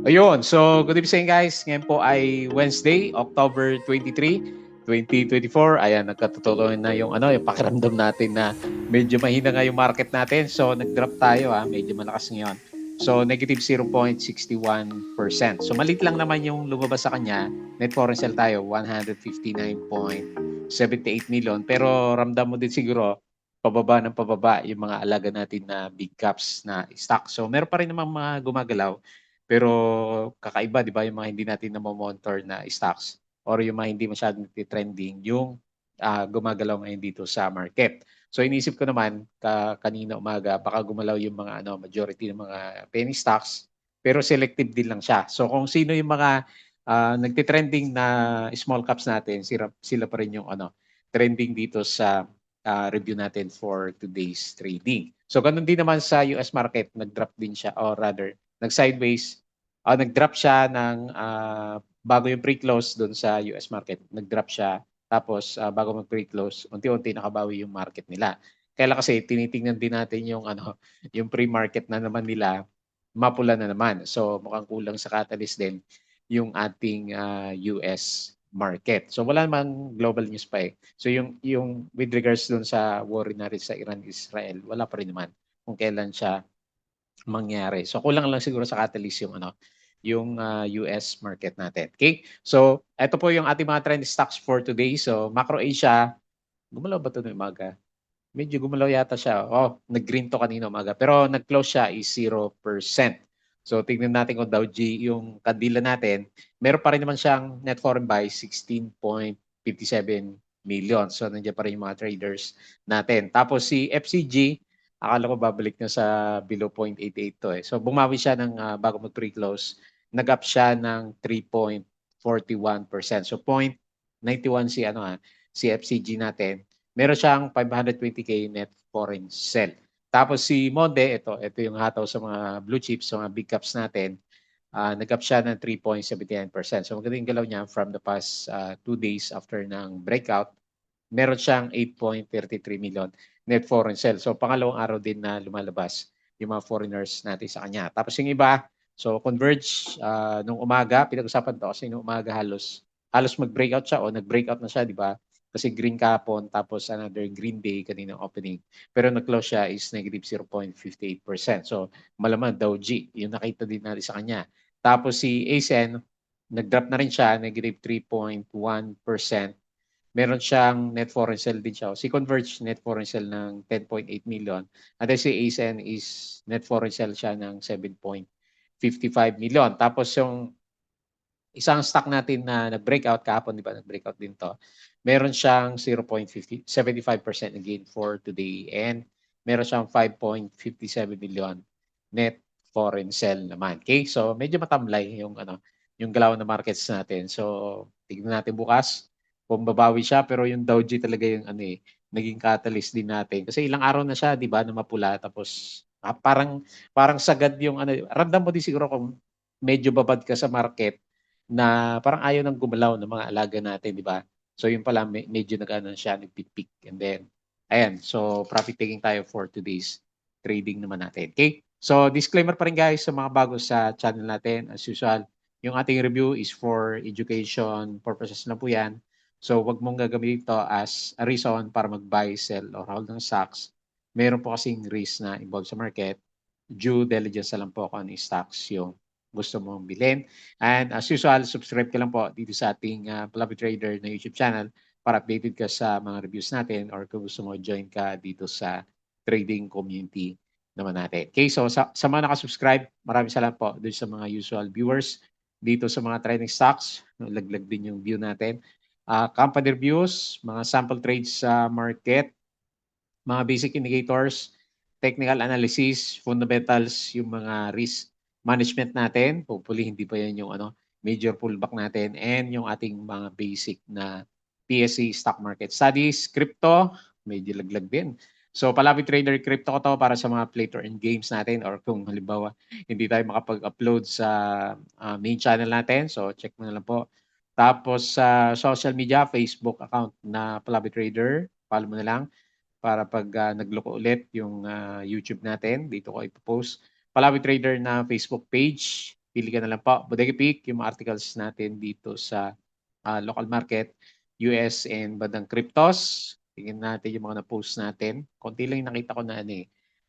Ayun, so good evening guys. Ngayon po ay Wednesday, October 23, 2024. Ayan, nagkatutuloy na yung pakiramdam natin na medyo mahina nga yung market natin. So nag-drop tayo medyo malakas ngayon. So negative 0.61%. So malit lang naman yung lumabas sa kanya. Net foreign sale tayo, 159.78 million. Pero ramdam mo din siguro, pababa ng pababa yung mga alaga natin na big caps na stock. So meron pa rin namang mga gumagalaw pero kakaiba 'di ba yung mga hindi natin namo-monitor na stocks or yung mga hindi masyadong trending yung gumagalaw ngayon dito sa market. So inisip ko naman kanina umaga baka gumalaw yung mga majority ng mga penny stocks pero selective din lang siya. So kung sino yung mga nagte-trending na small caps natin, sila pa rin yung trending dito sa review natin for today's trading. So ganun din naman sa US market, nag-drop din siya or rather nag-sideways. Nag-drop siya ng bago yung pre-close doon sa US market. Nag-drop siya. Tapos bago mag-pre-close, unti-unti nakabawi yung market nila. Kaya kasi tinitingnan din natin yung yung pre-market na naman nila, mapula na naman. So mukhang kulang sa catalyst din yung ating US market. So wala namang global news pa eh. So yung with regards doon sa war na rin sa Iran-Israel, wala pa rin naman kung kailan siya mangyari. So kulang lang siguro sa catalyst yung US market natin. Okay? So ito po yung ating mga trend stocks for today. So Macro Asia, gumalaw ba ito ng umaga? Medyo gumalaw yata siya. Nag-green to kanina umaga. Pero nag-close siya is 0%. So tingnan natin kung Dow G yung kandila natin. Meron pa rin naman siyang net foreign buy 16.57 million. So nandiyan pa rin yung mga traders natin. Tapos si FCG, akala ko babalik na sa below 0.88 to eh. So bumawi siya ng bago mag-pre-close. Nag-up siya ng 3.41%. So 0.91 si FCG natin. Meron siyang 520k net foreign sell. Tapos si Monde, ito yung hataw sa mga blue chips, sa mga big caps natin. Nag-up siya ng 3.79%. So maganda yung galaw niya from the past 2 days after ng breakout. Meron siyang 8.33 million net foreign sell. So pangalawang araw din na lumalabas yung mga foreigners natin sa kanya. Tapos yung iba, so Converge nung umaga, pinag-usapan to kasi nung umaga halos mag-breakout siya o nag-breakout na siya, di ba? Kasi green kahapon tapos another green day kaninang opening. Pero nag-close siya is negative 0.58%. So malaman Dow G, yung nakita din natin sa kanya. Tapos si ASEN, nag-drop na rin siya, negative 3.1%. Meron siyang net foreign sale din siya. Si Converge, net foreign sale ng 10.8 million. And then si ASEN is net foreign sale siya ng 7.55 million. Tapos yung isang stock natin na nag-breakout kahapon, di ba? Nag-breakout din to. Meron siyang 0.75% gain for today and meron siyang 5.57 million net foreign sell naman. Okay? So medyo matamlay yung galaw ng markets natin. So tignan natin bukas kung babawi siya pero yung Dow G talaga yung naging catalyst din natin. Kasi ilang araw na siya, di ba, na mapula tapos parang sagad yung ramdam mo din siguro kung medyo babad ka sa market na parang ayaw nang gumalaw ng mga alaga natin, di ba? So yun pala, medyo nag-ano siya, nagpipik. And then, ayan, so profit taking tayo for today's trading naman natin. Okay? So disclaimer pa rin guys sa mga bago sa channel natin. As usual, yung ating review is for education purposes na po yan. So wag mong gagamitin ito as a reason para mag-buy, sell, or hold ng stocks. Meron po kasing risk na involved sa market. Due diligence na lang po kung ano yung stocks yung gusto mong bilhin. And as usual, subscribe ka lang po dito sa ating Fluffy Trader na YouTube channel para updated ka sa mga reviews natin or kung gusto mo join ka dito sa trading community naman natin. Okay, so sa mga nakasubscribe, maraming salamat po dun sa mga usual viewers dito sa mga trading stocks. Laglag din yung view natin. Company reviews, mga sample trades sa market, mga basic indicators, technical analysis, fundamentals, yung mga risk management natin. Hopefully, hindi pa yan yung major pullback natin and yung ating mga basic na PSE stock market studies, crypto, medyo laglag din. So, Palabi Trader Crypto ko to para sa mga play to earn games natin or kung halimbawa hindi tayo makapag-upload sa main channel natin. So, check mo na lang po. Tapos sa social media, Facebook account na Palabi Trader, follow mo na lang para pag nagloko ulit yung YouTube natin, dito ko ipopost. Palawi Trader na Facebook page, pili ka na lang po. Bodega Peak, yung mga articles natin dito sa local market, US and bandang cryptos. Tingnan natin yung mga na-post natin. Konti lang yung nakita ko na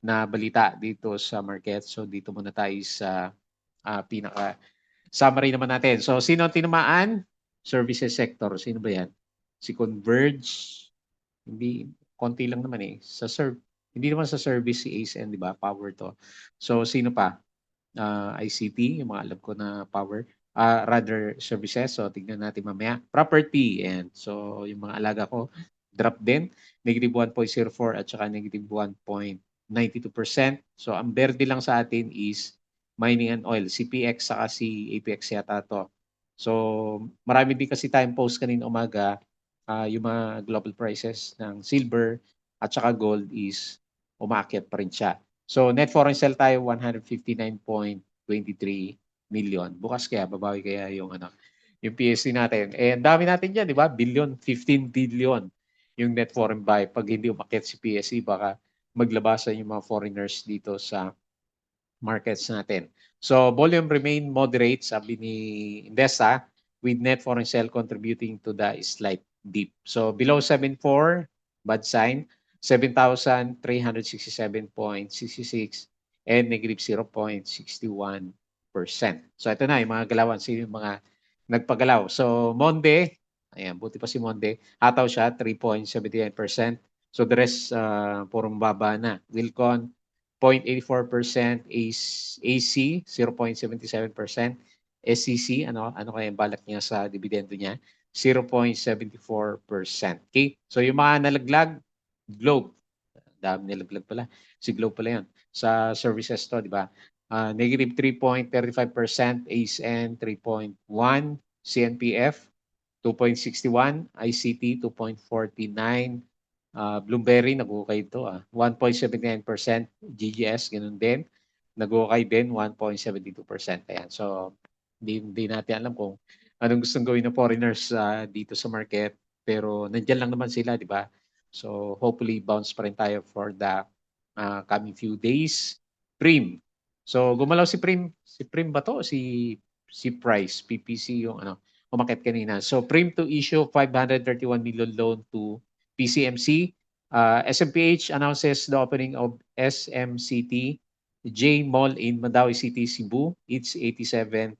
na balita dito sa market. So dito muna tayo sa pinaka summary naman natin. So sino ang tinamaan? Services sector. Sino ba yan? Si Converge. Hindi, konti lang naman hindi naman sa service si ASN, di ba? Power to. So sino pa? ICT, yung mga alam ko na power. Rather services. So tignan natin mamaya. Property. And so yung mga alaga ko, drop din. Negative 1.04 at saka negative 1.92%. So ang berde lang sa atin is mining and oil. CPX saka si APX yata to. So marami din kasi tayong post kanina umaga. Yung mga global prices ng silver at saka gold is umakyat pa rin siya. So net foreign sale tayo 159.23 million. Bukas kaya babawi kaya yung yung PSC natin. Eh ang dami natin diyan, di ba? 15 billion yung net foreign buy. Pag hindi umakyat si PSC, baka maglabasan yung mga foreigners dito sa markets natin. So volume remain moderate, sabi ni Indesa, with net foreign sale contributing to the slight dip. So below 7.4, bad sign. 7,367.66 and negative 0.61%. So ito na yung mga galawan. Sino yung mga nagpagalaw? So Monde, ayan, buti pa si Monde, hataw siya 3.79%. So the rest, purong baba na. Wilcon, 0.84%, AC 0.77%, SCC ano kaya yung balak niya sa dividendo niya 0.74%. Okay? So yung mga nalaglag, Globe, dami nalaglag pala. Si Globe pala 'yan. Sa services to, di ba? Negative 3.35%, ASN 3.1, CNPF 2.61, ICT 2.49, Bloomberry, nag-ukay ito. 1.79%. GGS, ganun din. Nag-ukay din, 1.72%. Ayan. So, hindi natin alam kung anong gustong gawin ng foreigners dito sa market. Pero nandiyan lang naman sila, di ba? So, hopefully, bounce pa rin tayo for the coming few days. Prim. So, gumalaw si Prim. Si Prim ba to? Si Price, PPC yung umakit kanina. So, Prim to issue 531 million loan to PCMC. SMPH announces the opening of SMCT J Mall in Mandaue City, Cebu. It's 87th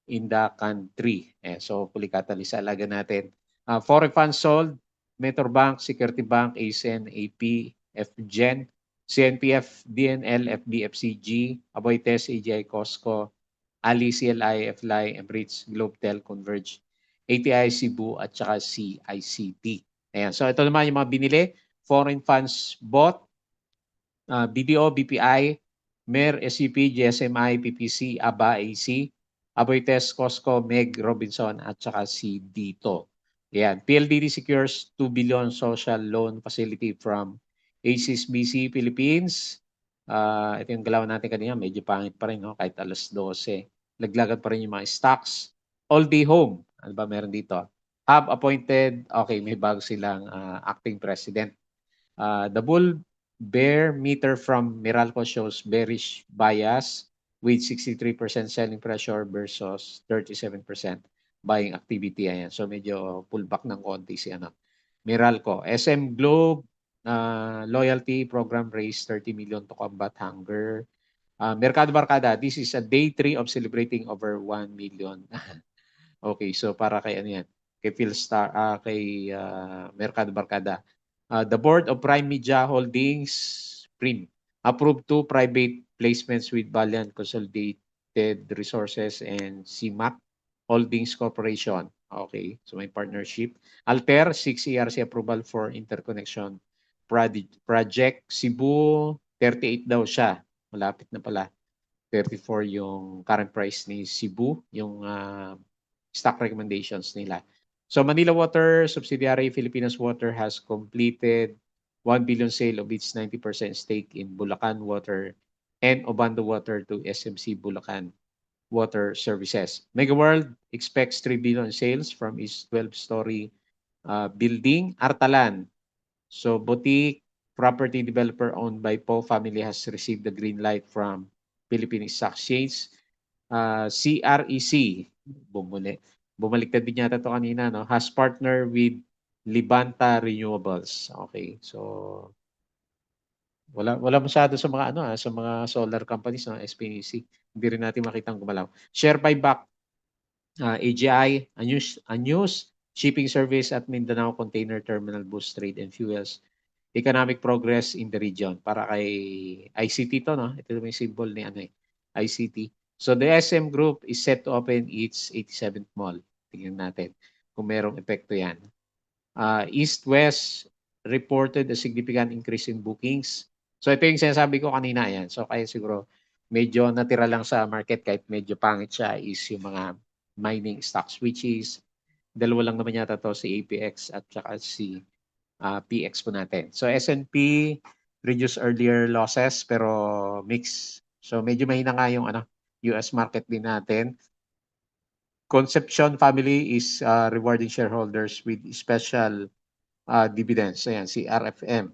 in the country. So, hopefully catalyst sa alaga natin. Foreign funds sold, Metrobank, Security Bank, ASN, AP, FGen, CNPF, DNL, FBFCG, Aboites, AGI, Costco, Ali, CLI, FLI, Emirates, Globetel, Converge, ATI, Cebu, at saka CICT. Ayan. So ito naman yung mga binili. Foreign funds bought, BDO, BPI, MER, SCP, GSMI, PPC, ABA, AC, Aboites, Costco, MEG, Robinson, at saka si Dito. Ayan. PLDT secures 2 billion social loan facility from HSBC Philippines. Ito yung galaw natin kanina, medyo pangit pa rin, no? Kahit alas 12. Laglagan pa rin yung mga stocks. All day home. Ano ba meron dito? Have appointed, okay, may bago silang acting president. The bull bear meter from Meralco shows bearish bias with 63% selling pressure versus 37% buying activity. Ayan. So medyo pullback ng konti si Meralco. SM Globe loyalty program raised 30 million to combat hunger. Mercado Barkada, this is a day 3 of celebrating over 1 million. Okay, so para kay yan? Kay Philstar, kay Mercado Barkada. The board of Prime Media Holdings, PRIM, approved 2 private placements with Valiant Consolidated Resources and CMAC Holdings Corporation. Okay, so may partnership. Alter, 6 ERC approval for interconnection project. Cebu, 38 daw siya. Malapit na pala. 34 yung current price ni Cebu, yung stock recommendations nila. So Manila Water subsidiary Filipinas Water has completed 1 billion sale of its 90% stake in Bulacan Water and Obando Water to SMC Bulacan Water Services. Megaworld expects 3 billion sales from its 12-story building. Artalan, so boutique property developer owned by Po family has received the green light from Philippine Stock Exchange CREC, bumaliktad din yata 'to kanina 'no, has partnered with Libanta Renewables. Okay, so wala masyado sa mga ano, sa mga solar companies na SPAC. Hindi rin natin makitang gumalaw. Share buyback, AGI, Unused Shipping Service at Mindanao Container Terminal boosts trade and fuels economic progress in the region. Para kay ICT 'to 'no, ito yung symbol ni ano, ICT. So the SM Group is set to open its 87th mall. Tingnan natin kung merong epekto 'yan. East-West reported a significant increase in bookings. So ito yung sinasabi ko kanina, yan. So kaya siguro medyo natira lang sa market kahit medyo pangit siya is yung mga mining stocks, which is dalawa lang naman yata to, si APX at saka si PX po natin. So S&P reduced earlier losses pero mix. So medyo mahina nga yung US market din natin. Concepcion family is rewarding shareholders with special dividends. Ayan, si RFM.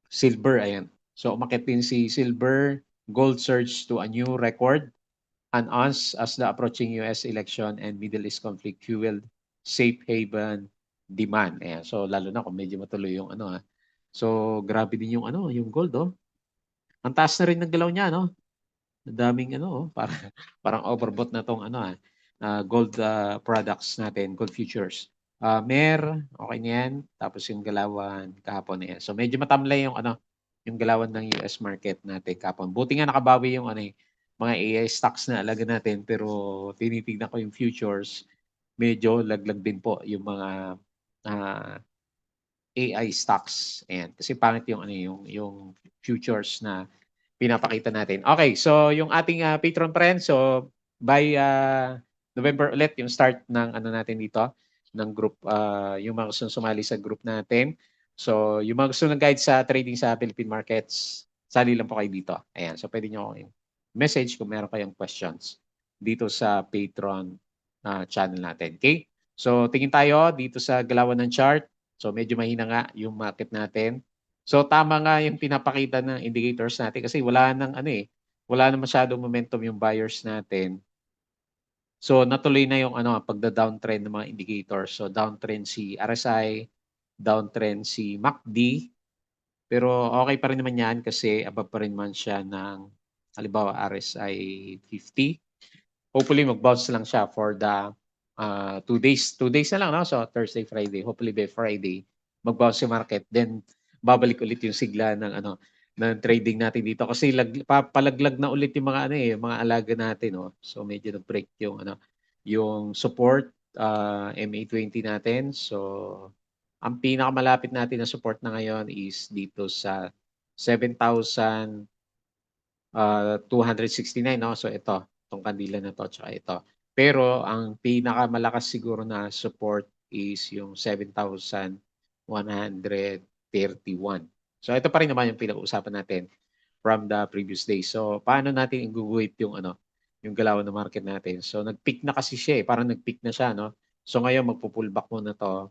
Silver, ayan. So umakyat din si Silver. Gold surged to a new record. An ounce as the approaching US election and Middle East conflict fueled safe haven demand. Ayan. So lalo na kung medyo matuloy yung So grabe din yung yung gold, oh. Ang taas na rin ng galaw niya, no? Ang daming parang overbought na tong gold products natin, gold futures. Mer, okay na yan. Tapos yung galawan kahapon na yan. So medyo matamlay yung galawan ng US market natin kahapon. Buti nga nakabawi yung mga AI stocks na alaga natin, pero tinitignan ko yung futures, medyo laglag din po yung mga AI stocks. Ayan, kasi pangit yung futures na pinapakita natin. Okay, so yung ating Patreon friends, so by November ulit yung start ng natin dito, ng group, yung mga gusto sumali sa group natin. So yung mga gusto ng guide sa trading sa Philippine markets, sali lang po kayo dito. Ayan, so pwede nyo akong message kung meron kayong questions dito sa Patreon channel natin. Okay? So tingin tayo dito sa galawan ng chart. So medyo mahina nga yung market natin. So tama nga yung pinapakita ng indicators natin kasi wala nang masyadong momentum yung buyers natin. So natuloy na yung pagda-downtrend ng mga indicators. So downtrend si RSI, downtrend si MACD, pero okay pa rin naman yan kasi above pa rin man siya ng halimbawa RSI 50. Hopefully mag-bounce lang siya for the 2 days. 2 days na lang, no? So Thursday, Friday. Hopefully by Friday mag-bounce yung market. Then babalik ulit yung sigla ng ng trading natin dito kasi palaglag na ulit yung mga mga alaga natin, no. So medyo nag-break yung support MA20 natin. So ang pinakamalapit natin na support na ngayon is dito sa 7,269, no. So itong kandila na to tsaka ito. Pero ang pinakamalakas siguro na support is yung 7,131. So ito pa rin naman yung pinag-uusapan natin from the previous day. So paano natin i-guhit yung galawan ng market natin? So nag-peak na kasi siya, parang nag-peak na siya, no. So ngayon magpo-pullback muna to.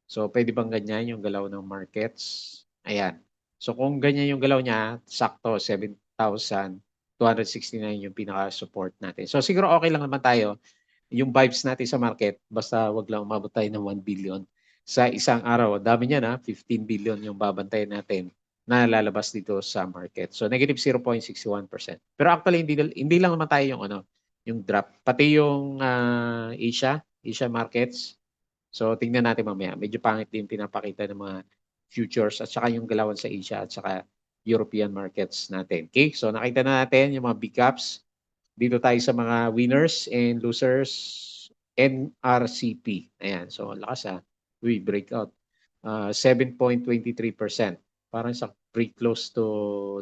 So pwede bang ganyan yung galaw ng markets? Ayan. So kung ganyan yung galaw niya, sakto 7,269 yung pinaka-support natin. So siguro okay lang naman tayo yung vibes natin sa market, basta wag lang umabot tayo ng 1 billion sa isang araw. Dami niya na, 15 billion yung babantayan natin na lalabas dito sa market. So negative 0.61%. Pero actually hindi lang naman tayo yung drop. Pati yung Asia markets. So tingnan natin mamaya. Medyo pangit din pinapakita ng mga futures at saka yung galawan sa Asia at saka European markets natin. Okay? So nakita na natin yung mga big caps. Dito tayo sa mga winners and losers. NRCP. Ayan. So lakas we breakout. 7.23%. Parang sa pre-close to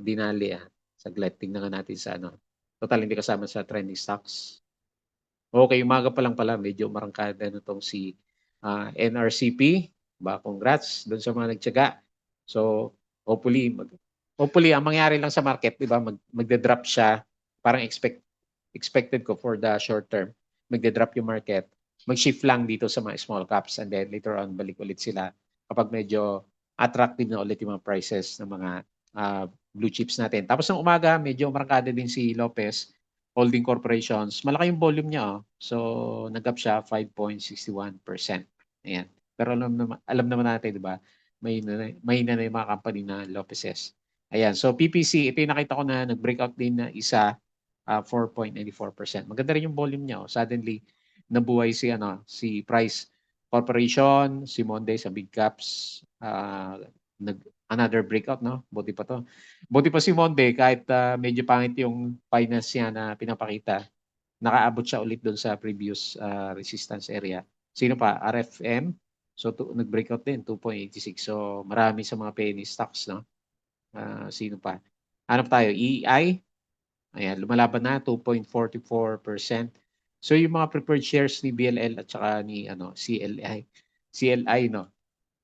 Dinali. Saglit. Tingnan nga natin sa Total hindi kasama sa trending stocks. Okay, umaga pa lang pala. Medyo marangkada na itong si NRCP. Congrats doon sa mga nagtiyaga. So hopefully ang mangyari lang sa market, 'di ba? Magde-drop siya. Parang expected ko for the short term. Magde-drop yung market. Mag-shift lang dito sa mga small caps and then later on balik ulit sila kapag medyo attractive na ulit yung mga prices ng mga blue chips natin. Tapos ng umaga, medyo marangkada din si Lopez. holding corporations, malaki yung volume niya, oh. So, nag-up siya 5.61%. Ayan. Pero alam naman natin, di ba? Mahina na yung mga company na Lopez's. Ayan. So, PPC, ito yung nakita ko na nag-breakout din na isa, 4.94%. Maganda rin yung volume niya, oh. Suddenly, nabuhay si Price Corporation, si Monde sa big caps, another breakout, no? Buti pa to. Buti pa si Monde, kahit medyo pangit yung finance niya na pinapakita, nakaabot siya ulit doon sa previous resistance area. Sino pa? RFM. So, nag-breakout din, 2.86. So, marami sa mga penny stocks, no? Sino pa? Hanap tayo, EI. Ayan, lumalaban na, 2.44%. So, yung mga preferred shares ni BLL at saka ni CLI, no?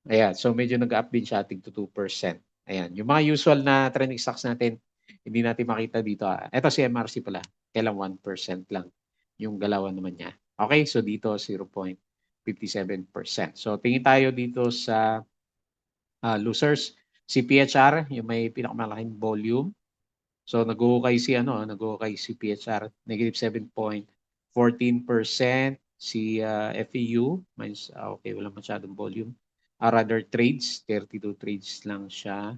Ayan, so medyo nag-up din siya tig to 2%. Ayan, yung mga usual na trending stocks natin, hindi natin makita dito. Ito si MRC pala, kailang 1% lang yung galawan naman niya. Okay, so dito 0.57%. So tingin tayo dito sa losers. Si PHR, yung may pinakamalaking volume. So nag-uukay si PHR, negative 7.14%. Si FEU, okay, wala masyadong volume. Rather trades, 32 trades lang siya.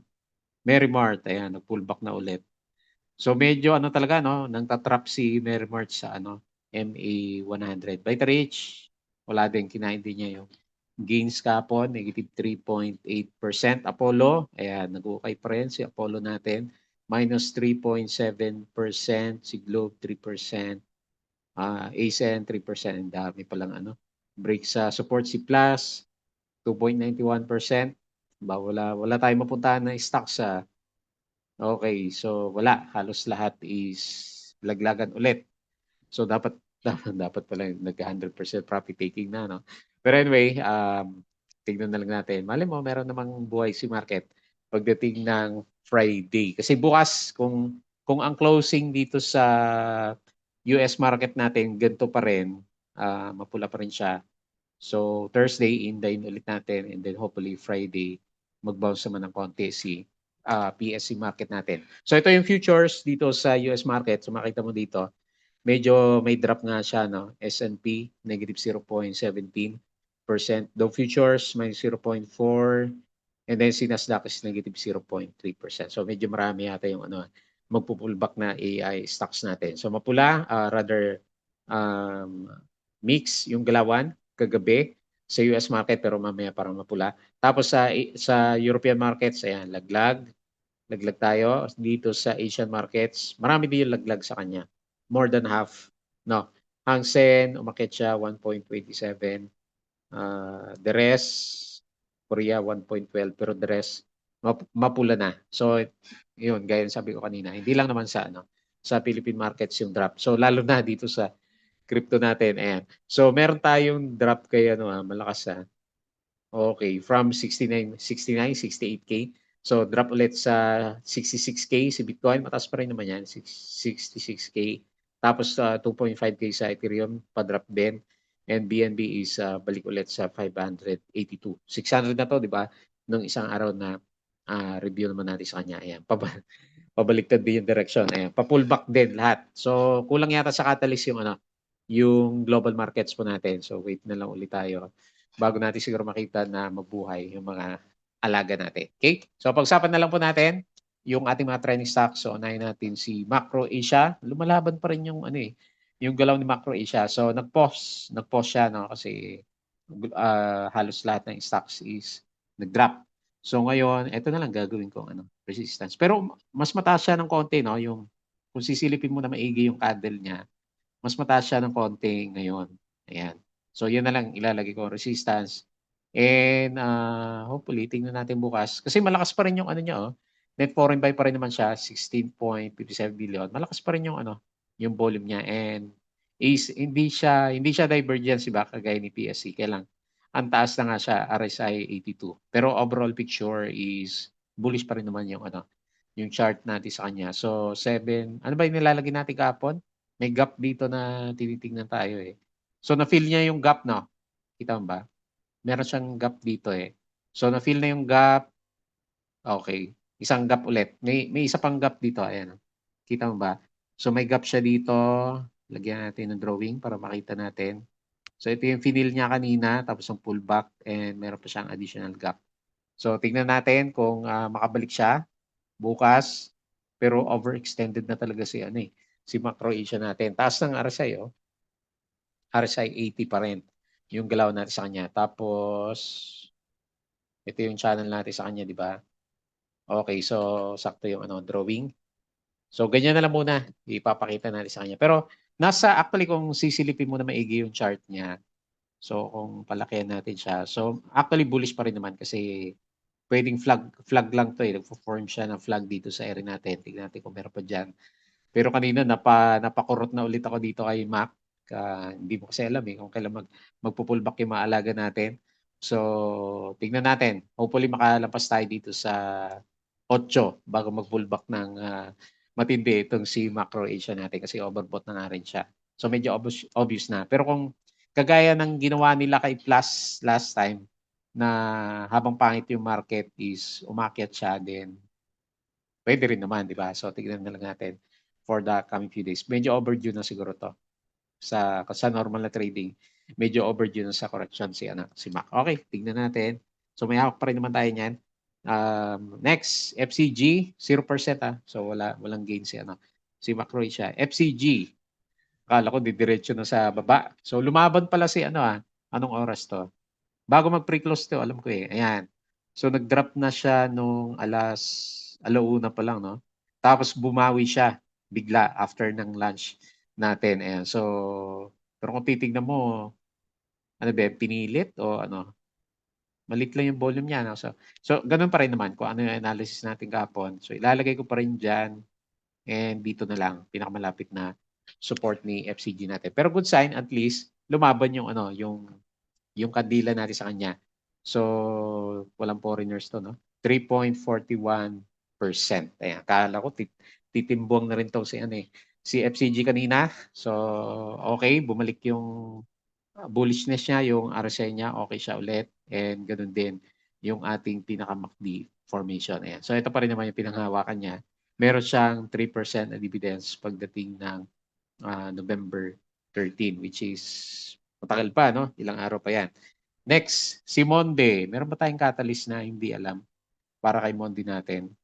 Merrimart, ayan, nag-pullback na ulit. So medyo talaga, no, nang tatrap si Merrimart sa MA 100. Vitarich, wala din, kinain din niya yung gains kapon, negative 3.8%. Apollo, ayan, nag-ukay pa rin si Apollo natin, minus 3.7%. Si Globe, 3%. ASEN, 3%. Ang dami palang break sa support. Si Plus, 2.91%. Wala tayong mapuntahan na stock sa okay, so wala, halos lahat is laglagan ulit. So dapat pala nag-100% profit taking na, no? Pero anyway, tignan na lang natin. Malay mo meron namang buhay si market pagdating ng Friday. Kasi bukas kung ang closing dito sa US market natin ganito pa rin, mapula pa rin siya. So Thursday, indayin ulit natin, and then hopefully Friday, mag-bounce naman ng konti si PSC market natin. So ito yung futures dito sa US market. So makita mo dito, medyo may drop nga siya, no? S&P, negative 0.17%. Dow Futures, minus 0.4%. And then si Nasdaq is negative 0.3%. So medyo marami yata yung magpupullback na AI stocks natin. So mapula, rather mix yung galawan kagabi sa US market, pero mamaya parang mapula. Tapos sa European markets, ayan, laglag tayo. Dito sa Asian markets, marami din yung laglag sa kanya. More than half. No. Hang Seng, umakit siya 1.27. The rest, Korea 1.12. Pero the rest, mapula na. So, yun, gaya sabi ko kanina, hindi lang naman sa Philippine markets yung drop. So, lalo na dito sa crypto natin. Ayan. So, meron tayong drop kay malakas Okay, from 68K. So drop ulit sa 66K si Bitcoin, mataas pa rin naman yan, 66K. Tapos 2.5K sa Ethereum, pa-drop din. And BNB is balik ulit sa 582. 600 na to, di ba? Nung isang araw na review naman natin sa kanya. Ayan, pabaliktad din yung direction. Ayan, pa-pullback din lahat. So kulang yata sa catalyst yung global markets po natin. So wait na lang ulit tayo bago natin siguro makita na mabuhay yung mga alaga natin. Okay? So pag-usapan na lang po natin yung ating mga trending stocks. So unahin natin si Macro Asia. Lumalaban pa rin yung yung galaw ni Macro Asia. So nag-pause siya, no, kasi halos lahat ng stocks is nag-drop. So ngayon, ito na lang gagawin ko resistance. Pero mas mataas siya ng konti, no, yung kung sisilipin mo na maigi yung candle niya, mas mataas siya ng konti ngayon. Ayan. So, yun na lang ilalagay ko, resistance. And hopefully, tingnan natin bukas. Kasi malakas pa rin yung niya, net foreign buy pa rin naman siya, 16.57 billion. Malakas pa rin yung yung volume niya. And hindi siya divergence, ba, kagaya ni PSC. Kaya lang, ang taas na nga siya, RSI 82. Pero overall picture is bullish pa rin naman yung chart natin sa kanya. So, 7, ano ba yung nilalagay natin kahapon? May gap dito na tinitingnan tayo eh. So, na-fill niya yung gap, no? Kita mo ba? Meron siyang gap dito eh. So, na-fill na yung gap. Okay. Isang gap ulit. May isa pang gap dito. Ayan. Kita mo ba? So may gap siya dito. Lagyan natin ng drawing para makita natin. So ito yung finil niya kanina, tapos ang pullback, and meron pa siyang additional gap. So tingnan natin kung makabalik siya bukas, pero overextended na talaga si si Macro Asia natin. Taas ng RSI, RSI 80 pa rin yung galaw natin sa kanya. Tapos ito yung channel natin sa kanya, di ba? Okay, so sakto yung drawing. So ganyan na lang muna ipapakita natin sa kanya. Pero actually kung sisilipin mo na maigi yung chart niya, so kung palakihan natin siya, so actually bullish pa rin naman kasi pwedeng flag lang to nagfo-form siya ng flag dito sa area natin. Tignan natin kung meron pa diyan. Pero kanina napakurot na ulit ako dito kay Mac. Hindi mo kasi alam kung kailan magpo-pullback yung maalaga natin. So, tingnan natin. Hopefully makalampas tayo dito sa 8 bago mag-pullback ng matindi itong si Macro Asia natin kasi overbought na nga rin siya. So, medyo obvious na. Pero kung kagaya ng ginawa nila kay Plus last time na habang pangit yung market is umakyat siya din, pwede rin naman, di ba? So, tignan na lang natin for the coming few days. Medyo overdue na siguro to sa normal na trading. Medyo overdue na sa correction si Mac. Okay, tignan natin. So, may hawak pa rin naman tayo niyan. Next, FCG, 0% So, walang gain si Macro siya. FCG, akala ko didiretso na sa baba. So, lumaban pala si anong oras to? Bago mag-pre-close to, alam ko Ayan. So, nag-drop na siya nung alauna pa lang, no? Tapos bumawi siya bigla after ng lunch natin. Ayan. So, pero kung titignan mo, ano ba, pinilit o malit lang yung volume niya. No? So, ganun pa rin naman kung ano yung analysis natin kahapon. So, ilalagay ko pa rin dyan and dito na lang, pinakamalapit na support ni FCG natin. Pero good sign, at least, lumaban yung kandila natin sa kanya. So, walang foreigners to, no? 3.41%. Ayan, akala ko titimbong na rin to si FCG kanina. So, okay, bumalik yung bullishness niya, yung RSI niya, okay siya ulit. And ganun din yung ating pinaka-MACD formation. Ayan. So, ito pa rin naman yung pinanghawakan niya. Meron siyang 3% na dividends pagdating ng November 13, which is matagal pa, no? Ilang araw pa yan. Next, si Monde. Meron ba tayong catalyst na hindi alam para kay Monde natin?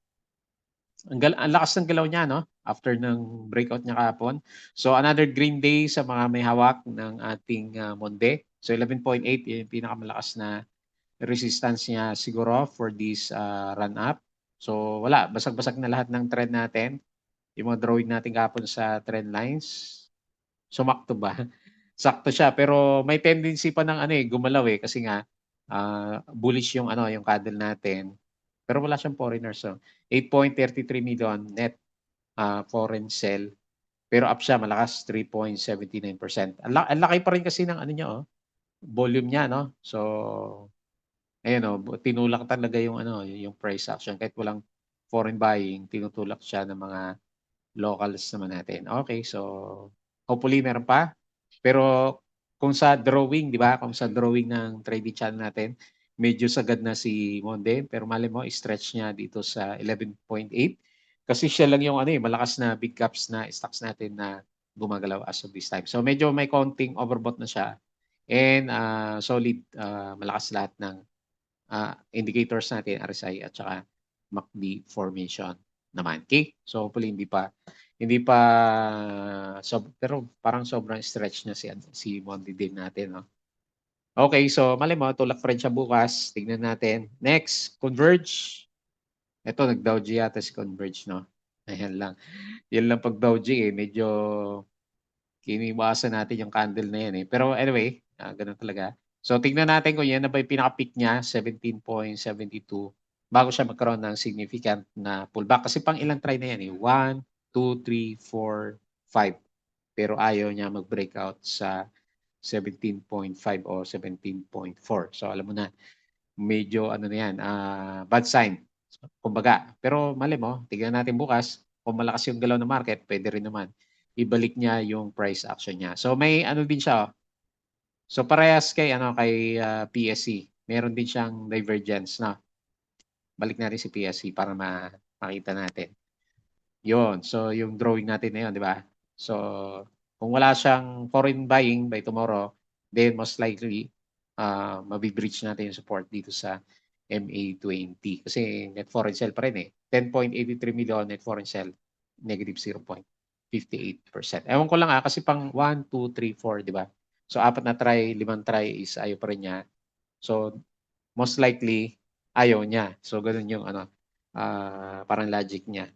Ang lakas ng galaw niya, no? After ng breakout niya kahapon. So, another green day sa mga may hawak ng ating Monde. So, 11.8, yung pinakamalakas na resistance niya siguro for this run-up. So, wala. Basag-basag na lahat ng trend natin. Yung mga drawing natin kahapon sa trend lines. Sumakto ba? Sakto siya pero may tendency pa ng gumalaw kasi nga bullish yung candle natin. Pero wala siyang foreigners. So 8.33 million net foreign sell. Pero up siya malakas 3.79%. Ang laki pa rin kasi ng niya volume niya no. So ayun tinulak talaga yung price action kahit walang foreign buying, tinutulak siya ng mga locals naman natin. Okay, so hopefully meron pa. Pero kung sa drawing, di ba? Kung sa drawing ng trading channel natin, medyo sagad na si Monde. Pero mali mo, stretch niya dito sa 11.8. Kasi siya lang yung malakas na big caps na stocks natin na gumagalaw as of this time. So medyo may konting overbought na siya. And solid, malakas lahat ng indicators natin, RSI at saka MACD formation naman. Okay? So hopefully hindi pa pero parang sobrang stretch na si Monde din natin, no? Okay, so mali mo tulak pa rin siya bukas. Tingnan natin. Next, Converge. Ito nag-Doji yata si Converge, no? Ayan lang. Yan lang pag Doji medyo kiniwasan natin yung candle na yan Pero anyway, ganun talaga. So tingnan natin kung yan na ba yung pinaka-peak niya, 17.72 bago siya magkaroon ng significant na pullback. Kasi pang ilang try na yan 1, 2, 3, 4, 5. Pero ayaw niya mag-breakout sa 17.5 o 17.4. So alam mo na, medyo na yan, bad sign. Kumbaga, pero mali mo, tignan natin bukas, kung malakas yung galaw ng market, pwede rin naman ibalik niya yung price action niya. So may din siya. So parehas kay PSC. Meron din siyang divergence na. Balik natin si PSC para makita natin. Yun. So, yung drawing natin na yun, di ba? So, kung wala siyang foreign buying by tomorrow, then most likely, mabibreach natin yung support dito sa MA20. Kasi net foreign sell pa rin eh. 10.83 million net foreign sell, negative 0.58%. Ewan ko lang kasi pang 1, 2, 3, 4, di ba? So, 4 na try, 5 try is ayaw pa rin niya. So, most likely, ayaw niya. So, ganun yung parang logic niya.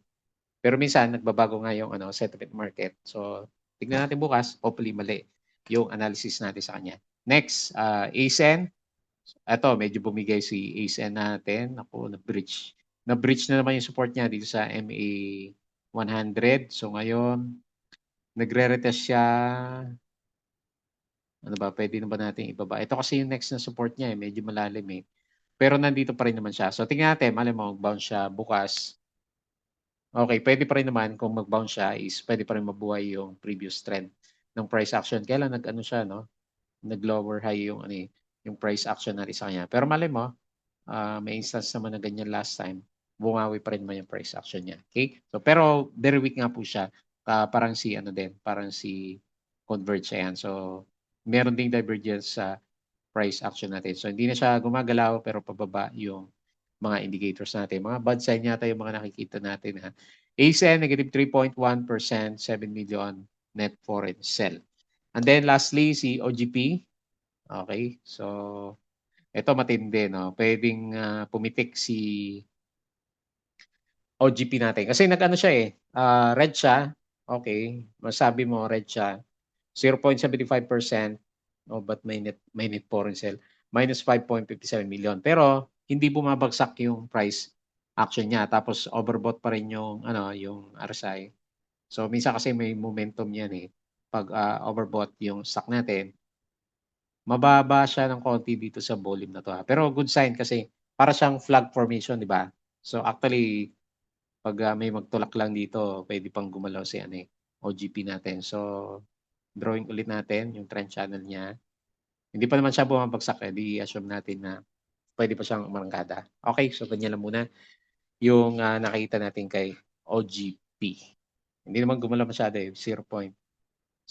Pero minsan, nagbabago nga yung sentiment market. So, tignan natin bukas. Hopefully, mali yung analysis natin sa kanya. Next, ASEN. Ito, medyo bumigay si ASEN natin. Ako, na-breach. Na-breach na naman yung support niya dito sa MA 100. So, ngayon, nagre-retest siya. Ano ba, pwede na ba natin ibaba? Ito kasi yung next na support niya, medyo malalim eh. Pero nandito pa rin naman siya. So, tingnan natin, malam mo, mag-bounce siya bukas. Okay, pwede pa rin naman kung mag-bounce siya is pwede pa rin mabuhay yung previous trend ng price action. Kailan nag-ano siya, no? Nag-lower high yung yung price action natin sa kanya. Pero mali mo, may instance naman na ganyan last time, bumawi pa rin naman yung price action niya. Okay? So, pero very weak nga po siya. Parang si parang si Converge yan. So, meron ding divergence sa price action natin. So, hindi na siya gumagalaw pero pababa yung mga indicators natin. Mga bad sign yata yung mga nakikita natin. Ha? ASEN, negative 3.1%, 7 million net foreign sell. And then lastly, si OGP. Okay, so ito matindi. No? Pwedeng pumitik si OGP natin. Kasi nag-ano siya eh. Red siya. Okay, masabi mo red siya. 0.75%. Oh, but may net foreign sell. Minus 5.57 million. Pero hindi bumabagsak yung price action niya. Tapos overbought pa rin yung yung RSI. So minsan kasi may momentum yan eh. Pag overbought yung stock natin, mababa siya ng konti dito sa volume na to. Pero good sign kasi para siyang flag formation, di ba? So actually, pag may magtulak lang dito, pwede pang gumalaw si OGP natin. So drawing ulit natin yung trend channel niya. Hindi pa naman siya bumabagsak eh. Di assume natin na pwede pa siyang umarangkada. Okay, so ganyan lang muna yung nakita natin kay OGP. Hindi naman gumalaw masyado eh. 0.75%.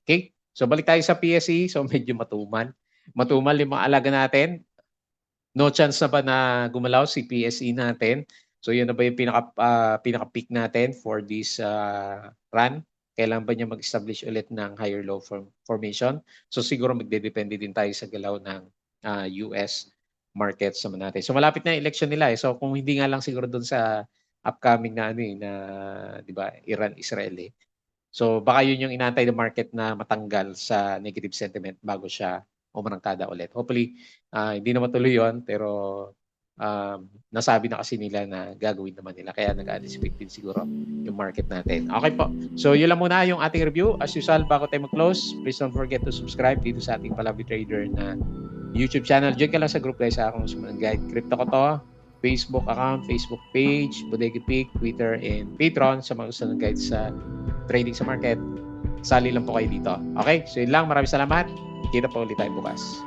Okay? So balik tayo sa PSE. So medyo matumal. Matumal yung mga alaga natin. No chance na ba na gumalaw si PSE natin? So yun na ba yung pinaka-peak natin for this run? Kailan ba niya mag-establish ulit ng higher low formation? So siguro magdedepende din tayo sa galaw ng US markets naman natin. So malapit na yung election nila eh. So kung hindi nga lang siguro doon sa upcoming na na 'di ba, Iran-Israel eh. So baka yun yung inantay ng market na matanggal sa negative sentiment bago siya umarangkada ulit. Hopefully, hindi na matuloy yun, pero nasabi na kasi nila na gagawin naman nila. Kaya nag-anticipate din siguro yung market natin. Okay po. So yun lang muna yung ating review. As usual, bago tayo mag-close, please don't forget to subscribe dito sa ating Palabi Trader na YouTube channel. Join ka lang sa group guys sa akong sumunod guide. Crypto ko to. Facebook account, Facebook page, Bodega Peak, Twitter, and Patreon sa mga gusto ng guide sa trading sa market. Sali lang po kayo dito. Okay? So yun lang. Maraming salamat. Kita po ulit tayo bukas.